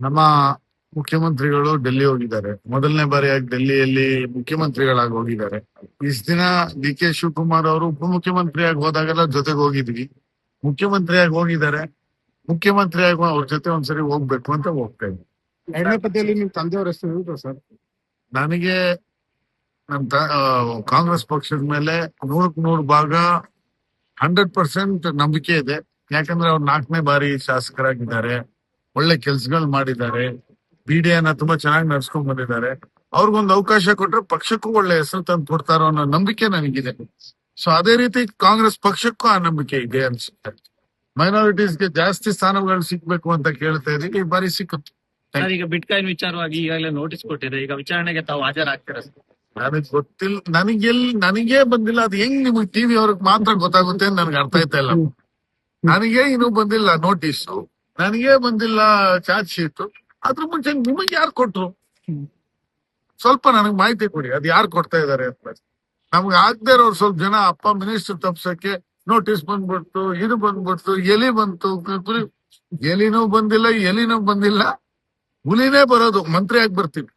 ನಮ್ಮ ಮುಖ್ಯಮಂತ್ರಿಗಳು ಡೆಲ್ಲಿ ಹೋಗಿದ್ದಾರೆ. ಮೊದಲನೇ ಬಾರಿಯಾಗಿ ಡೆಲ್ಲಿಯಲ್ಲಿ ಮುಖ್ಯಮಂತ್ರಿಗಳಾಗಿ ಹೋಗಿದ್ದಾರೆ. ಇಷ್ಟ ದಿನ ಡಿ ಕೆ ಶಿವಕುಮಾರ್ ಅವರು ಉಪಮುಖ್ಯಮಂತ್ರಿಯಾಗಿ ಹೋದಾಗೆಲ್ಲ ಜೊತೆಗೆ ಹೋಗಿದ್ವಿ. ಮುಖ್ಯಮಂತ್ರಿಯಾಗಿ ಹೋಗಿದ್ದಾರೆ. ಮುಖ್ಯಮಂತ್ರಿಯಾಗಿ ಅವ್ರ ಜೊತೆ ಒಂದ್ಸರಿ ಹೋಗ್ಬೇಕು ಅಂತ ಹೋಗ್ತಾ ಇದ್ವಿ. ಎರಡನೇ ಪದ್ಯದಲ್ಲಿ ನಿಮ್ ತಂದೆಯವ್ರ ಹೆಸರು ಇರುತ್ತಾ ಸರ್? ನನಗೆ ಕಾಂಗ್ರೆಸ್ ಪಕ್ಷದ ಮೇಲೆ 100% 100% ನಂಬಿಕೆ ಇದೆ. ಯಾಕಂದ್ರೆ ಅವ್ರು 4ನೇ ಬಾರಿ ಶಾಸಕರಾಗಿದ್ದಾರೆ, ಒಳ್ಳೆ ಕೆಲ್ಸಗಳು ಮಾಡಿದ್ದಾರೆ, ಬಿಡಿಎನ ತುಂಬಾ ಚೆನ್ನಾಗಿ ನಡ್ಸ್ಕೊಂಡ್ ಬಂದಿದ್ದಾರೆ. ಅವ್ರಿಗೊಂದು ಅವಕಾಶ ಕೊಟ್ರೆ ಪಕ್ಷಕ್ಕೂ ಒಳ್ಳೆ ಹೆಸರು ತಂದು ಕೊಡ್ತಾರೋ ಅನ್ನೋ ನಂಬಿಕೆ ನನಗಿದೆ. ಸೊ ಅದೇ ರೀತಿ ಕಾಂಗ್ರೆಸ್ ಪಕ್ಷಕ್ಕೂ ಆ ನಂಬಿಕೆ ಇದೆ ಅನ್ಸುತ್ತೆ. ಮೈನಾರಿಟೀಸ್ಗೆ ಜಾಸ್ತಿ ಸ್ಥಾನಗಳು ಸಿಗ್ಬೇಕು ಅಂತ ಕೇಳ್ತಾ ಇದೀವಿ. ಈ ಬಾರಿ ಸಿಕ್ಕುತ್ತೆ. ಸರ್, ಈಗ ಬಿಟ್ಕಾಯಿನ್ ವಿಚಾರವಾಗಿ ಈಗಾಗಲೇ ನೋಟಿಸ್ ಕೊಟ್ಟಿದೆ. ಈಗ ವಿಚಾರಣೆಗೆ ತಾವು ಹಾಜರಾಗ್ತೀರಾ ಸರ್? ನನಗ್ ಗೊತ್ತಿಲ್ಲ, ನನಗೇ ಬಂದಿಲ್ಲ. ಅದು ಹೆಂಗ್ ನಿಮಗ್ ಟಿವಿ ಅವ್ರಿಗೆ ಮಾತ್ರ ಗೊತ್ತಾಗುತ್ತೆ ಅಂತ ನನ್ಗೆ ಅರ್ಥ ಆಯ್ತಾ ಇಲ್ಲ. ನನಗೆ ಇನ್ನೂ ಬಂದಿಲ್ಲ ನೋಟಿಸು, ನನಗೆ ಬಂದಿಲ್ಲ ಚಾರ್ಜ್ ಶೀಟ್. ಅದ್ರ ಮುಂಚೆ ನಿಮಗ್ ಯಾರು ಕೊಟ್ರು? ಸ್ವಲ್ಪ ನನಗ್ ಮಾಹಿತಿ ಕೊಡಿ, ಅದು ಯಾರು ಕೊಡ್ತಾ ಇದಾರೆ ಅಂತ. ನಮ್ಗೆ ಆಗದೆ ಇರೋರು ಸ್ವಲ್ಪ ಜನ ಅಪ್ಪ ಮಿನಿಸ್ಟರ್ ತಪ್ಸಕ್ಕೆ ನೋಟಿಸ್ ಬಂದ್ಬಿಡ್ತು, ಇದು ಬಂದ್ಬಿಡ್ತು, ಎಲಿ ಬಂತು, ಎಲಿನೂ ಬಂದಿಲ್ಲ, ಹುಲಿನೇ ಬರೋದು. ಮಂತ್ರಿ ಆಗಿ ಬರ್ತೀವಿ.